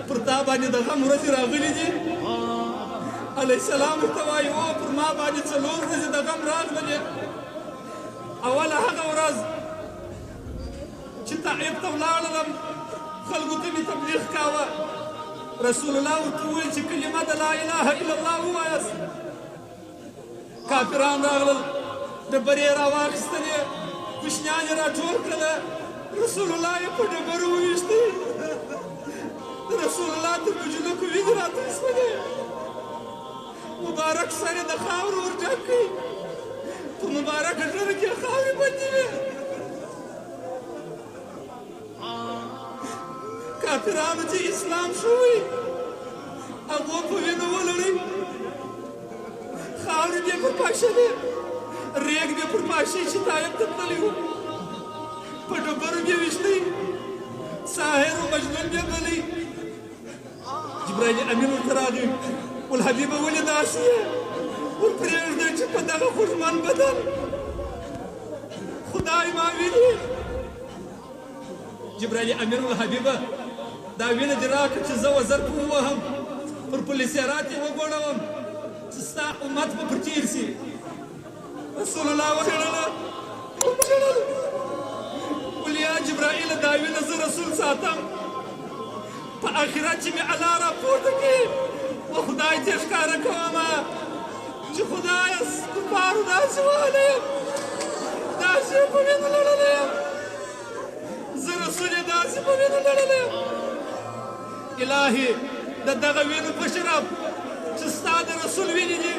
پر تا باندې د غم ورځې راغلي دي علیه السلام ورته وایي او پر ما باندې 4 ورځې د غم راغللې اوله هغه ورځ چې طائف ته ولاړلم خلکو ته مې تبلیغ کاوه رسول الله ورته وویل چې کلمه د لا اله الا الله ووایاست کافران راغلل ډبرې راواخیستلې کوچنیان یې راټول کړله رسول الله یې په ډبرو وویشتې د رسول الله تر بجلکو وینې راته شولې مبارک سر یې د خاورو ور ډک کړي په مبارکه ږیره کې خاورې بندې وې کافرانو چې اسلام شوی هغو په وینو ولړئ خاورې بیا پر پاشلې ریګ بیا پر پاشي چې طایف ته تللی و په ډبرو بیا ویشتی ساحر و مجنون بیا بلی جبرائیل امین ورته راغی والحبیبه ولې داسې یې ورپرېږدئ چې په دغه خوږمن بدن خدای ما ویني جبرائیل امین والحبیبه دا وینه دې راکړه چې زه وزر په ووهم پر پولیسیرات یې وګوړوم چې ستا امت به پر تېر سي رسول الله وژړله وژړل ویل یا جبرائیل دا وینه زه رسول ساتم په آخرت چې مې الله راپورته کړي و خدای ته یې ښکاره کومه چې خدایه کفارو داسې وهلی یم داسې یې په وینو لړلی یم زه رسول یې داسې په وینو لړلی یم الهي د دغه وینو په شرف چې ستا د رسول وینې دي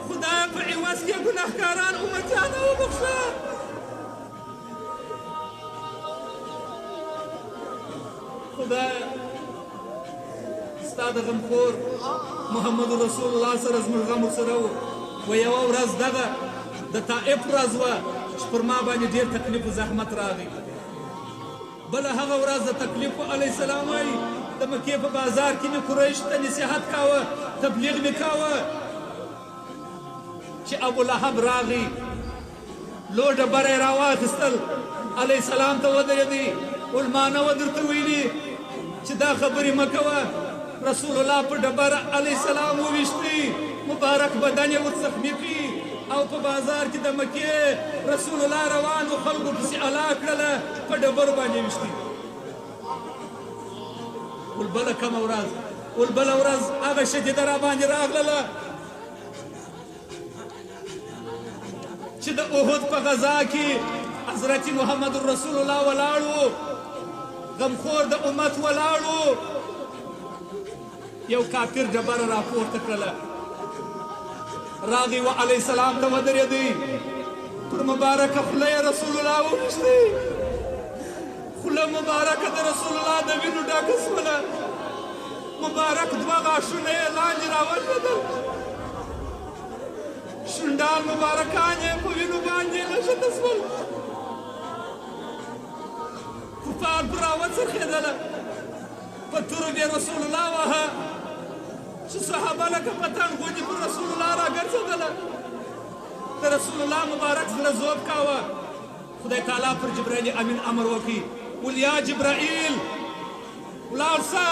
خدایه په عوض کې ګناهکاران امتیانه وبخښه خدایه ستا د غمخور محمد رسول الله سره زموږ غم ورسره و و یوه ورځ دغه د طائف ورځ وه چې پر ما باندې ډېر تکلیف و زحمت راغی بله هغه ورځ د تکلیف علیه السلام وایي د مکې په بازار کې مې قریش ته نصیحت کاوه تبلیغ مې کاوه چې ابولهب راغی لو ډبره یې راواخیستل علیه السلام ته ودرېدی ویل ما نه وه درته ویلي چې دا خبرې مه کوه رسول الله په ډبره علیه السلام وویشتی مبارک بدن یې ورزخمي کړي او په بازار کې د مکې رسول الله روان و خلکو پسې الا کړله په ډبرو باندې ویشتي ول بله کومه ورځ ول بله ورځ هغه شدیده را باندې راغلله چې د احد په غذا کې حضرت محمد رسول الله ولاړ و غمخور د امت ولاړ و یو کافر ډبره راپورته کړله راغی و علیه السلام ته ودرېدی پر مبارکه خوله یې رسول الله وویشتې خوله مبارکه د رسول الله د وینو ډکه شوله مبارک 2 غاښونه یې لاندې راولوېدل شونډان مبارکان یې په وینو باندې نښته شول کفار پر راوڅرخېدله په تورو بې رسول الله وهه چې صحابه لکه پتنګ غوندې پر رسول الله راګرځېدله د رسول الله مبارک زړه ذوب کاوه خدای تعالی پر جبرائیل امین امر وکړي ویل یا جبرائیل ولاړ شه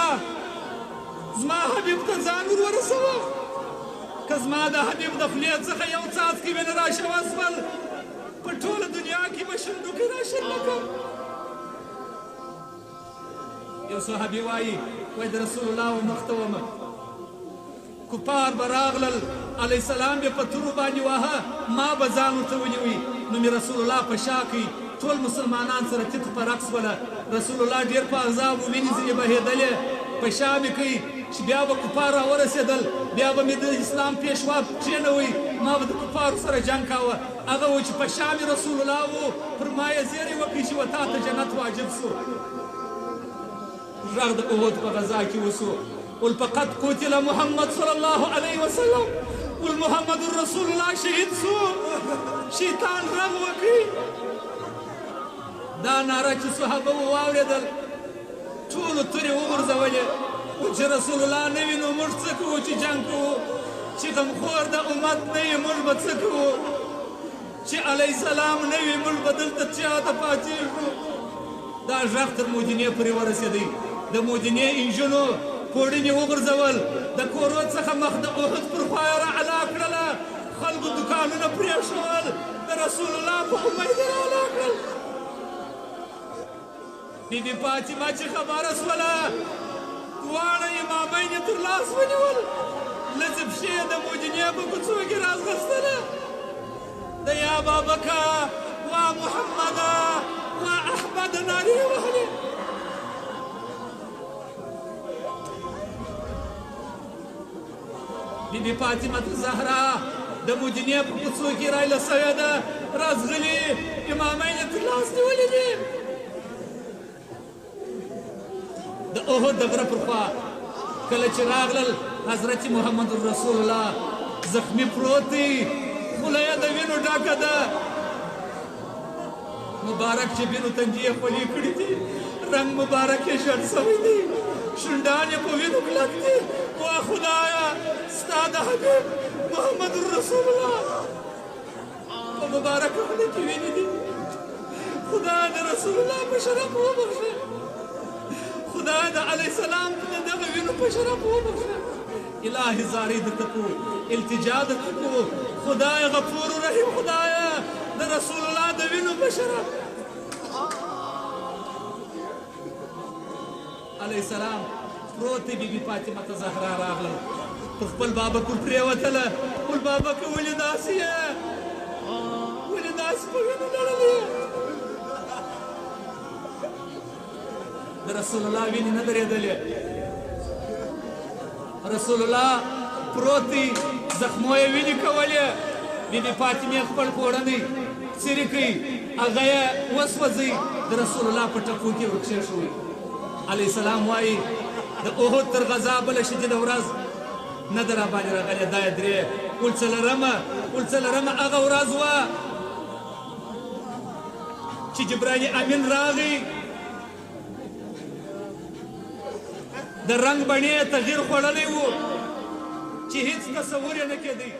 زما حبیب ته ځان ور ورسوه که زما د حبیب د خولې څخه یو څاڅکي وینه راشوه شول په ټوله دنیا کې به شندوکې راشنه کړم یو صحابي وایي د رسول الله مخ ته ومه کفار به راغلل علیه السلام یې په تورو باندې واهه ما به ځان ورته ونیوي نو مې رسول الله په شا کوي ټول مسلمانان سره تیت په رقص وله رسول الله ډېر په عذاب و وینې ځینې بهېدلې په شا مې کوي چې بیا به کفار راورسېدل بیا به مې د اسلام پیشوا کښېنوئ ما به د کفارو سره جنګ کاوه هغه و چې په شا مې رسول الله و پر ما یې زیری وکړي چې و تا ته جنت واجب سو غږ د احد په غذا کې وسو قل فقد قتل محمد صلى الله عليه وسلم قل محمد رسول الله شهید سو شیطان رغ وکړي دا ناره چې صحابه واورېدل ټولو تورې وغورځولې چې رسول الله نه وي نو موږ څه کوو چې جنګ کوو چې غمخور د امت نه وي موږ به څه کوو چې علیه السلام نه وي موږ به دلته چا ته پاتېږو دا غږ تر مدینې پورې ورسېدی د مدینې انجونو پوړي مې وغورځول د کورو څخه مخ د احد پر خوا یې راعلا کړله خلکو دوکانونه پرېښول د رسول الله په امید یې راعلا کړل بیبي فاطمه چې خبره شوله دواړه امامین یې تر لاس ونیول لږې پښې یې د مدینې په کوڅو کې راځغستله د یا ابابکر وا محمده وا احمد نارې یې وهلې بیبي فاطمه زهرا د مدینې په کوڅو کې رایله سوې ده راځغلي امامین یې تر لاس نیولې دي د احد د غره پر خوا کله چې راغلل حضرت محمد رسول الله زخمی پروت دی خوله یې د وینو ډکه ده مبارک چې وینو تنجې یې خولې کړي دي رنګ مبارک یې ژړ سوی دی شونډان یې په وینو کلک دي وا خدایه ستا د حبیب محمد رسول الله په مبارکه خوله کې وینې دي خدای د رسول الله په شرف وبخښه خدای د علیه السلام د دغه وینو په شرف وبخښه الهي زارې درته کوو التجا درته کوو خدای غفور رحیم خدایه د رسول الله د وینو په شرف علیه السلام پروت دی بیبي فاطمه ته زهرا راغله پر خپل بابکر پرېوتله خپل بابکر ولې داسې یې ولې داسې په وینو لړلې د رسول الله وینې نه درېدلې رسول الله پروت دی زخمو یې وینې کولې بیبي فاطمې خپل کورنۍ څیرې کوي هغه یې وسوځوي د رسول الله په ټپو کې ورکښېښوي علیه السلام وایي د احد تر غذا بله شدیده ورځ نه ده راباندې راغلې دا یې درې څلرمه هغه ورځ وه چې جبرائیل امین راغی د رنګ بڼې تغییر خوړلی و چې هیڅ تصور یې نه کېدی